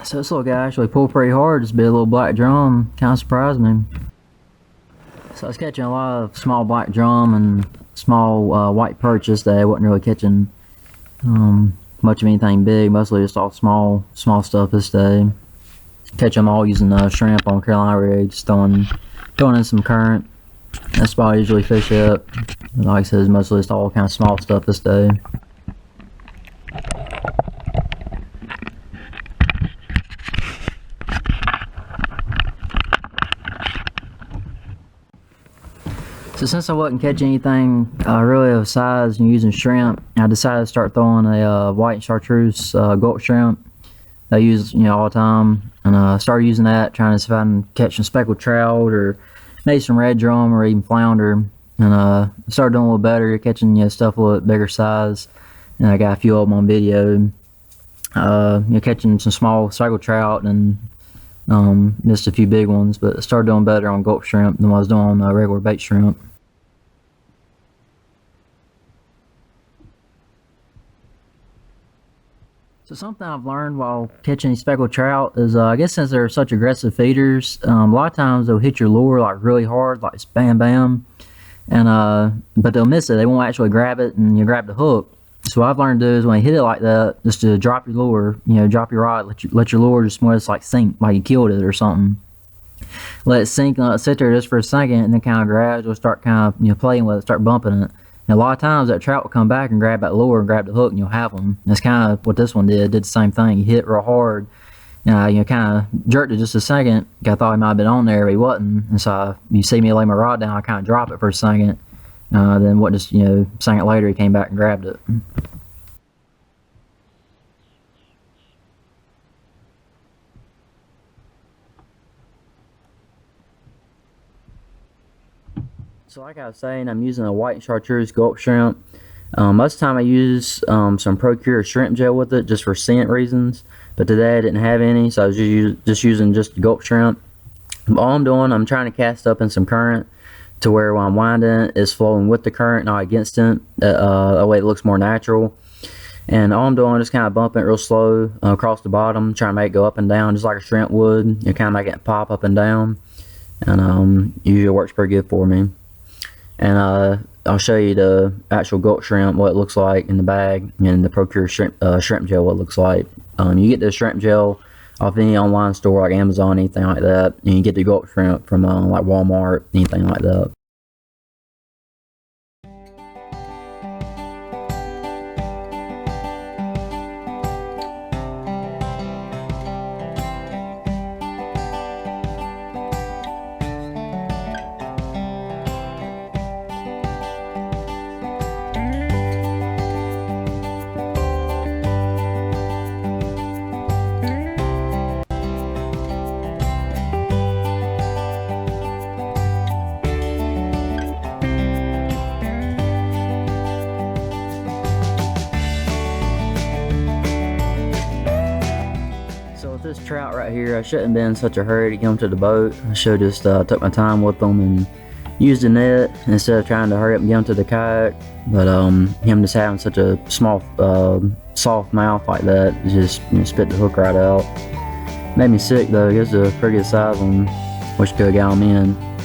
So this little guy actually pulled pretty hard. This big little black drum kind of surprised me. So I was catching a lot of small black drum and small white perch this day. I wasn't really catching much of anything big, mostly just all small stuff this day. Catch them all using shrimp on Carolina rig, just throwing in some current. That's about I usually fish it. Like I said, it's mostly just all kind of small stuff this day. So since I wasn't catching anything really of size and using shrimp, I decided to start throwing a white chartreuse gulp shrimp that I use all the time, and I started using that, trying to see if I can catch some speckled trout or maybe some red drum or even flounder. And I started doing a little better, catching stuff a little bit bigger size, and I got a few of them on video. Catching some small speckled trout and missed a few big ones, but I started doing better on gulp shrimp than what I was doing on regular bait shrimp. So something I've learned while catching speckled trout is, I guess since they're such aggressive feeders, a lot of times they'll hit your lure like really hard, like bam bam, and but they'll miss it. They won't actually grab it, and you grab the hook. So what I've learned to do is when you hit it like that, just to drop your lure, drop your rod, let your lure just more just like sink, like you killed it or something. Let it sink and let it sit there just for a second, and then kind of gradually start kind of playing with it, start bumping it. And a lot of times that trout will come back and grab that lure and grab the hook, and you'll have them. That's kind of what this one did. Did the same thing. He hit it real hard. Kind of jerked it just a second. I thought he might have been on there, but he wasn't. And so you see me lay my rod down, I kind of drop it for a second. Then what? Just a second later, he came back and grabbed it. So like I was saying, I'm using a white chartreuse gulp shrimp. Most of the time I use some Procure shrimp gel with it just for scent reasons, but today I didn't have any, so I was just using gulp shrimp. All I'm doing, I'm trying to cast up in some current to where when I'm winding it's flowing with the current, not against it. That way it looks more natural. And all I'm doing is kind of bumping it real slow across the bottom, trying to make it go up and down just like a shrimp would. You're kind of making it pop up and down, and usually works pretty good for me. And I'll show you the actual gulp shrimp, what it looks like in the bag, and the Procure shrimp gel, what it looks like. You get the shrimp gel off any online store like Amazon, anything like that, and you get the gulp shrimp from like Walmart, anything like that. This trout right here, I shouldn't have been in such a hurry to get them to the boat. I should have just took my time with them and used the net instead of trying to hurry up and get them to the kayak. But him just having such a small soft mouth like that, just spit the hook right out. Made me sick though. It's a pretty good size one. Wish could have got him in.